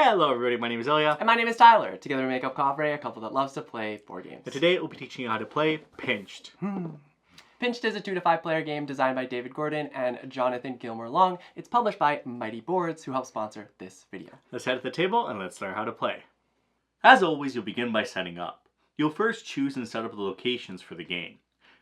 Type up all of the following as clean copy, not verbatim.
Hello everybody, my name is Ilya. And my name is Tyler. Together we make up Kovray, a couple that loves to play board games. And today we'll be teaching you how to play Pinched. Pinched is a 2 to 5 player game designed by David Gordon and Jonathan Gilmore Long. It's published by Mighty Boards, who help sponsor this video. Let's head to the table and let's learn how to play. As always, you'll begin by setting up. You'll first choose and set up the locations for the game.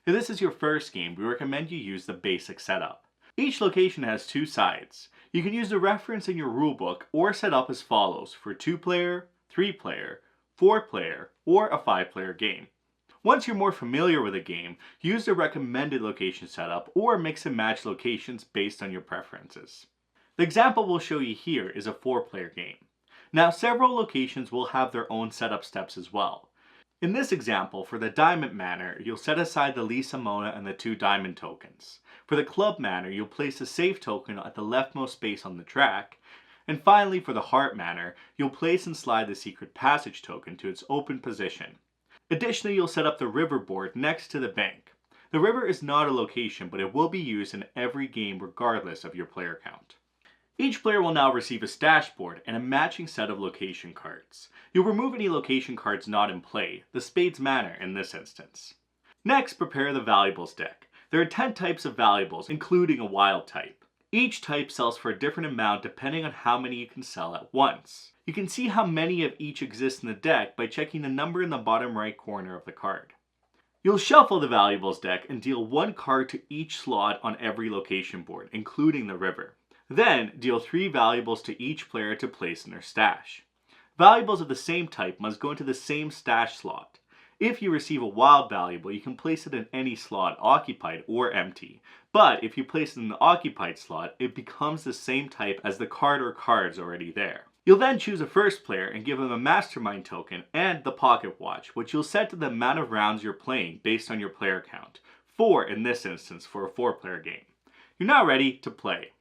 If this is your first game, we recommend you use the basic setup. Each location has two sides. You can use the reference in your rulebook or set up as follows for 2-player, 3-player, 4-player, or a 5-player game. Once you're more familiar with a game, use the recommended location setup or mix and match locations based on your preferences. The example we'll show you here is a 4-player game. Now, several locations will have their own setup steps as well. In this example, for the Diamond Manor, you'll set aside the Lisa Mona and the 2 diamond tokens. For the Club Manor, you'll place a safe token at the leftmost space on the track. And finally, for the Hearts Manor, you'll place and slide the secret passage token to its open position. Additionally, you'll set up the river board next to the bank. The river is not a location, but it will be used in every game regardless of your player count. Each player will now receive a stash board and a matching set of location cards. You'll remove any location cards not in play, the Spades Manor in this instance. Next, prepare the valuables deck. There are 10 types of valuables, including a wild type. Each type sells for a different amount depending on how many you can sell at once. You can see how many of each exist in the deck by checking the number in the bottom right corner of the card. You'll shuffle the valuables deck and deal 1 card to each slot on every location board, including the river. Then, deal 3 valuables to each player to place in their stash. Valuables of the same type must go into the same stash slot. If you receive a wild valuable, you can place it in any slot, occupied or empty. But if you place it in the occupied slot, it becomes the same type as the card or cards already there. You'll then choose a first player and give them a Mastermind token and the pocket watch, which you'll set to the amount of rounds you're playing based on your player count. 4 in this instance for a 4-player game. You're now ready to play.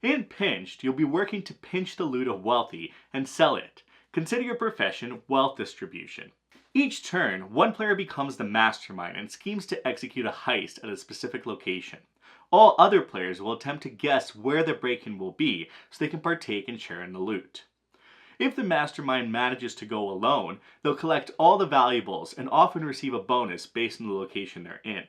In Pinched, you'll be working to pinch the loot of wealthy and sell it. Consider your profession wealth distribution. Each turn, one player becomes the mastermind and schemes to execute a heist at a specific location. All other players will attempt to guess where the break-in will be so they can partake and share in the loot. If the mastermind manages to go alone, they'll collect all the valuables and often receive a bonus based on the location they're in.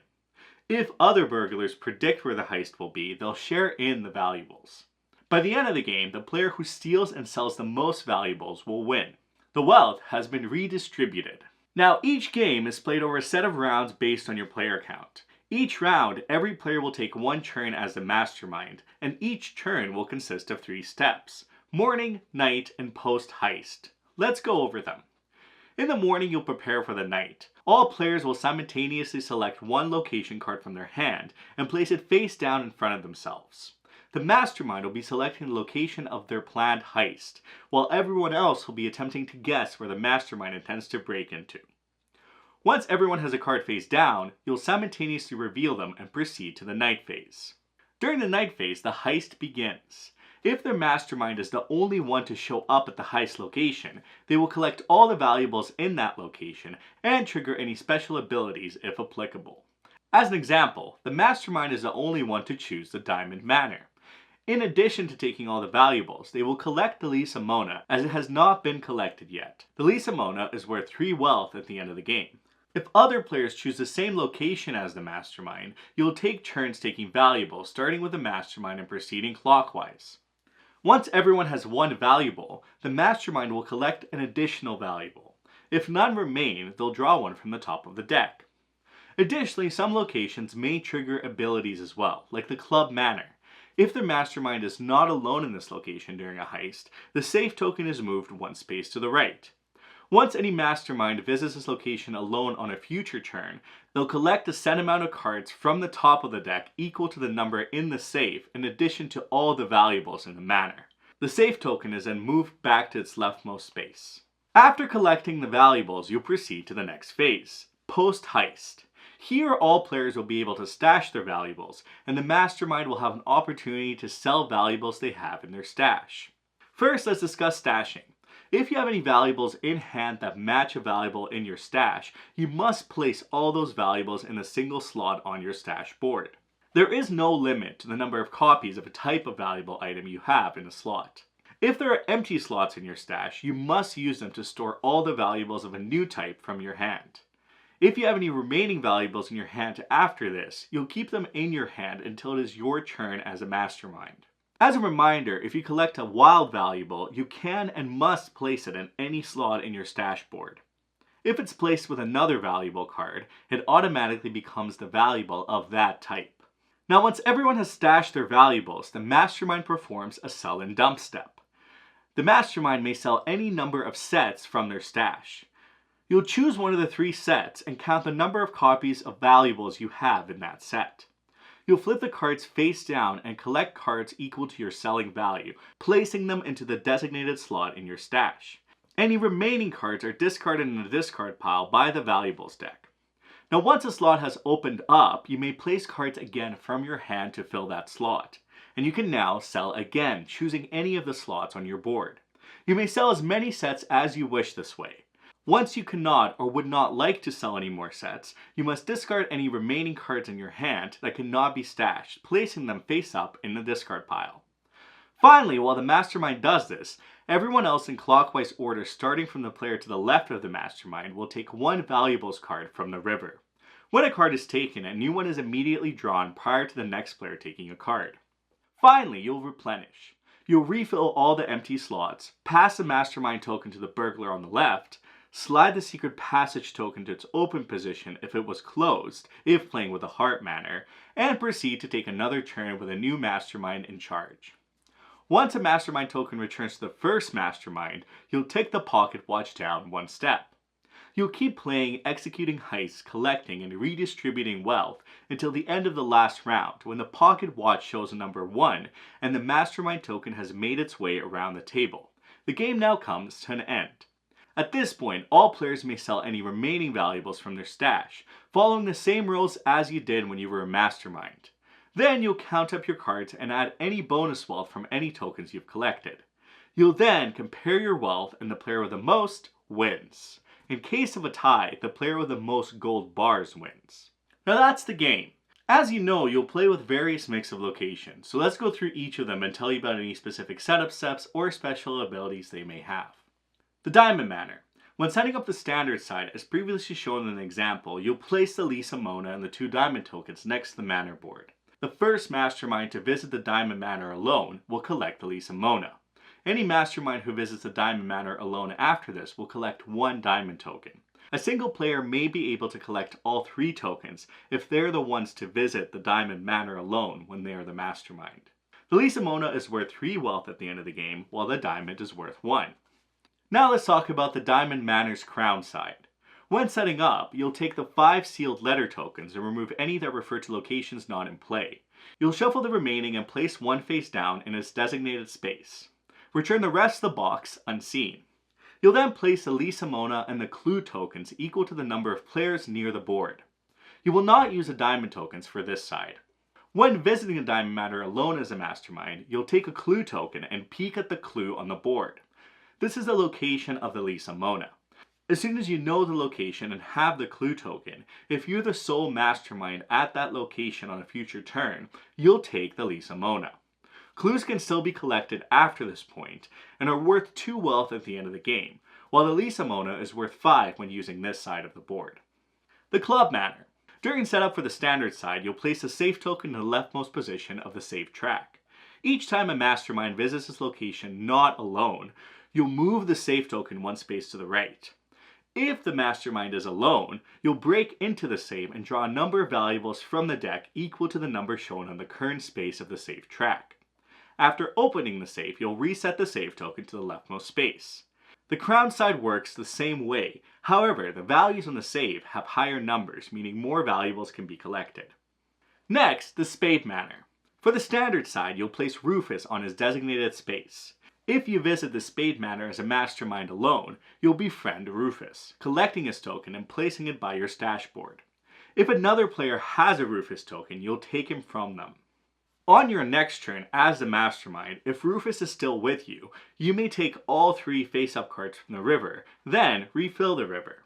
If other burglars predict where the heist will be, they'll share in the valuables. By the end of the game, the player who steals and sells the most valuables will win. The wealth has been redistributed. Now, each game is played over a set of rounds based on your player count. Each round, every player will take 1 turn as the mastermind, and each turn will consist of 3 steps: morning, night, and post-heist. Let's go over them. In the morning, you'll prepare for the night. All players will simultaneously select 1 location card from their hand and place it face down in front of themselves. The mastermind will be selecting the location of their planned heist, while everyone else will be attempting to guess where the mastermind intends to break into. Once everyone has a card face down, you'll simultaneously reveal them and proceed to the night phase. During the night phase, the heist begins. If their mastermind is the only one to show up at the heist location, they will collect all the valuables in that location and trigger any special abilities if applicable. As an example, the mastermind is the only one to choose the Diamond Manor. In addition to taking all the valuables, they will collect the Lisa Mona as it has not been collected yet. The Lisa Mona is worth 3 wealth at the end of the game. If other players choose the same location as the mastermind, you'll take turns taking valuables, starting with the mastermind and proceeding clockwise. Once everyone has 1 valuable, the mastermind will collect an additional valuable. If none remain, they'll draw 1 from the top of the deck. Additionally, some locations may trigger abilities as well, like the Club Manor. If the mastermind is not alone in this location during a heist, the safe token is moved 1 space to the right. Once any mastermind visits this location alone on a future turn, they'll collect a set amount of cards from the top of the deck equal to the number in the safe in addition to all the valuables in the manor. The safe token is then moved back to its leftmost space. After collecting the valuables, you'll proceed to the next phase, post-heist. Here, all players will be able to stash their valuables, and the mastermind will have an opportunity to sell valuables they have in their stash. First, let's discuss stashing. If you have any valuables in hand that match a valuable in your stash, you must place all those valuables in a single slot on your stash board. There is no limit to the number of copies of a type of valuable item you have in a slot. If there are empty slots in your stash, you must use them to store all the valuables of a new type from your hand. If you have any remaining valuables in your hand after this, you'll keep them in your hand until it is your turn as a mastermind. As a reminder, if you collect a wild valuable, you can and must place it in any slot in your stash board. If it's placed with another valuable card, it automatically becomes the valuable of that type. Now once everyone has stashed their valuables, the mastermind performs a sell and dump step. The mastermind may sell any number of sets from their stash. You'll choose one of the 3 sets and count the number of copies of valuables you have in that set. You'll flip the cards face down and collect cards equal to your selling value, placing them into the designated slot in your stash. Any remaining cards are discarded in the discard pile by the valuables deck. Now once a slot has opened up, you may place cards again from your hand to fill that slot. And you can now sell again, choosing any of the slots on your board. You may sell as many sets as you wish this way. Once you cannot or would not like to sell any more sets, you must discard any remaining cards in your hand that cannot be stashed, placing them face up in the discard pile. Finally, while the mastermind does this, everyone else in clockwise order starting from the player to the left of the mastermind will take 1 valuables card from the river. When a card is taken, a new one is immediately drawn prior to the next player taking a card. Finally, you'll replenish. You'll refill all the empty slots, pass the mastermind token to the burglar on the left, slide the secret passage token to its open position if it was closed, if playing with a Hearts Manor, and proceed to take another turn with a new mastermind in charge. Once a mastermind token returns to the first mastermind, you'll take the pocket watch down 1 step. You'll keep playing, executing heists, collecting, and redistributing wealth until the end of the last round, when the pocket watch shows a number 1 and the mastermind token has made its way around the table. The game now comes to an end. At this point, all players may sell any remaining valuables from their stash, following the same rules as you did when you were a mastermind. Then you'll count up your cards and add any bonus wealth from any tokens you've collected. You'll then compare your wealth, and the player with the most wins. In case of a tie, the player with the most gold bars wins. Now that's the game. As you know, you'll play with various mix of locations, so let's go through each of them and tell you about any specific setup steps or special abilities they may have. The Diamond Manor. When setting up the standard side, as previously shown in an example, you'll place the Lisa Mona and the 2 diamond tokens next to the manor board. The first mastermind to visit the Diamond Manor alone will collect the Lisa Mona. Any mastermind who visits the Diamond Manor alone after this will collect 1 diamond token. A single player may be able to collect all 3 tokens if they're the ones to visit the Diamond Manor alone when they are the mastermind. The Lisa Mona is worth 3 wealth at the end of the game, while the diamond is worth 1. Now let's talk about the Diamond Manor's crown side. When setting up, you'll take the 5 sealed letter tokens and remove any that refer to locations not in play. You'll shuffle the remaining and place 1 face down in its designated space. Return the rest of the box unseen. You'll then place the Lisa Mona and the clue tokens equal to the number of players near the board. You will not use the diamond tokens for this side. When visiting the Diamond Manor alone as a mastermind, you'll take a clue token and peek at the clue on the board. This is the location of the Lisa Mona. As soon as you know the location and have the clue token, if you're the sole mastermind at that location on a future turn, you'll take the Lisa Mona. Clues can still be collected after this point and are worth 2 wealth at the end of the game, while the Lisa Mona is worth 5 when using this side of the board. The Club Manor. During setup for the standard side, you'll place a safe token in the leftmost position of the safe track. Each time a mastermind visits this location not alone, you'll move the safe token 1 space to the right. If the mastermind is alone, you'll break into the safe and draw a number of valuables from the deck equal to the number shown on the current space of the safe track. After opening the safe, you'll reset the safe token to the leftmost space. The crown side works the same way, however, the values on the safe have higher numbers, meaning more valuables can be collected. Next, the Spades Manor. For the standard side, you'll place Rufus on his designated space. If you visit the Spades Manor as a mastermind alone, you'll befriend Rufus, collecting his token and placing it by your stash board. If another player has a Rufus token, you'll take him from them. On your next turn as the mastermind, if Rufus is still with you, you may take all 3 face-up cards from the river, then refill the river.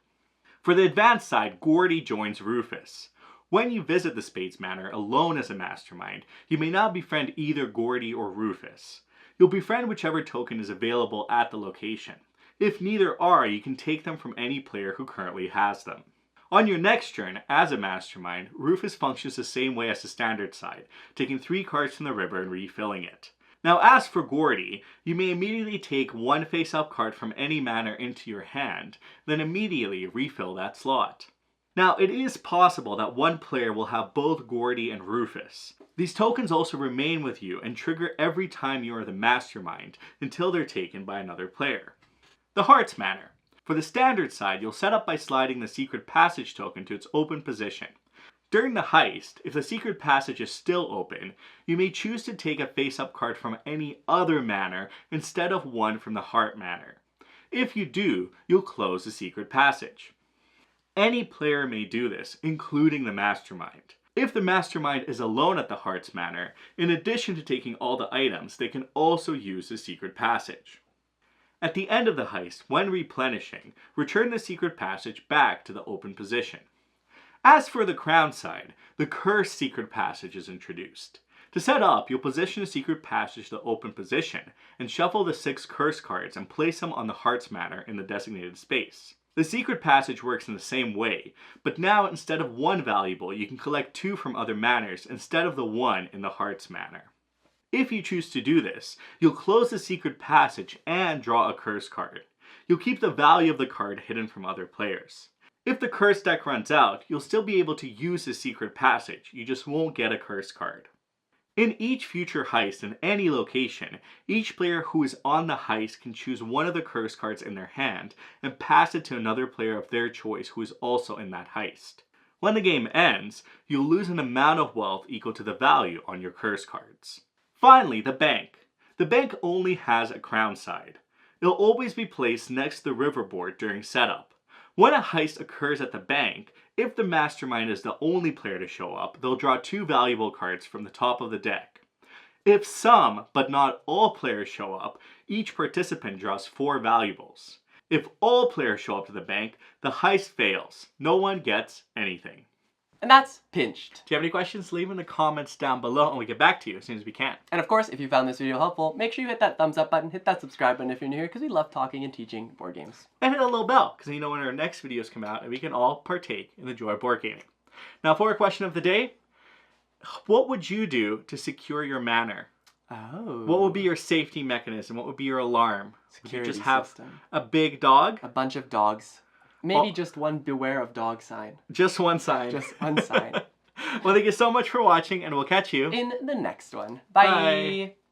For the advanced side, Gordy joins Rufus. When you visit the Spades Manor alone as a mastermind, you may not befriend either Gordy or Rufus. You'll befriend whichever token is available at the location. If neither are, you can take them from any player who currently has them. On your next turn, as a Mastermind, Rufus functions the same way as the standard side, taking 3 cards from the river and refilling it. Now as for Gordy, you may immediately take 1 face-up card from any manor into your hand, then immediately refill that slot. Now it is possible that one player will have both Gordy and Rufus. These tokens also remain with you and trigger every time you are the Mastermind until they're taken by another player. The Hearts Manor. For the standard side, you'll set up by sliding the secret passage token to its open position. During the heist, if the secret passage is still open, you may choose to take a face-up card from any other manor instead of one from the Heart Manor. If you do, you'll close the secret passage. Any player may do this, including the Mastermind. If the Mastermind is alone at the Hearts Manor, in addition to taking all the items, they can also use the secret passage. At the end of the heist, when replenishing, return the secret passage back to the open position. As for the crown side, the cursed secret passage is introduced. To set up, you'll position the secret passage to the open position and shuffle the 6 curse cards and place them on the Hearts Manor in the designated space. The secret passage works in the same way, but now instead of 1 valuable, you can collect 2 from other manors instead of the 1 in the Hearts Manor. If you choose to do this, you'll close the secret passage and draw a curse card. You'll keep the value of the card hidden from other players. If the curse deck runs out, you'll still be able to use the secret passage, you just won't get a curse card. In each future heist in any location, each player who is on the heist can choose one of the curse cards in their hand and pass it to another player of their choice who is also in that heist. When the game ends, you'll lose an amount of wealth equal to the value on your curse cards. Finally, the bank. The bank only has a crown side. It'll always be placed next to the riverboard during setup. When a heist occurs at the bank, if the Mastermind is the only player to show up, they'll draw 2 valuable cards from the top of the deck. If some, but not all players show up, each participant draws 4 valuables. If all players show up to the bank, the heist fails. No one gets anything. And that's Pinched. Do you have any questions? Leave them in the comments down below and we'll get back to you as soon as we can. And of course, if you found this video helpful, make sure you hit that thumbs up button, hit that subscribe button if you're new here, because we love talking and teaching board games. And hit a little bell, because you know when our next videos come out and we can all partake in the joy of board gaming. Now for our question of the day, what would you do to secure your manor? Oh. What would be your safety mechanism? What would be your alarm? Security would you just have system. A big dog? A bunch of dogs. Maybe just one beware of dog sign. Just one sign. Just one sign. Well, thank you so much for watching, and we'll catch you in the next one. Bye. Bye.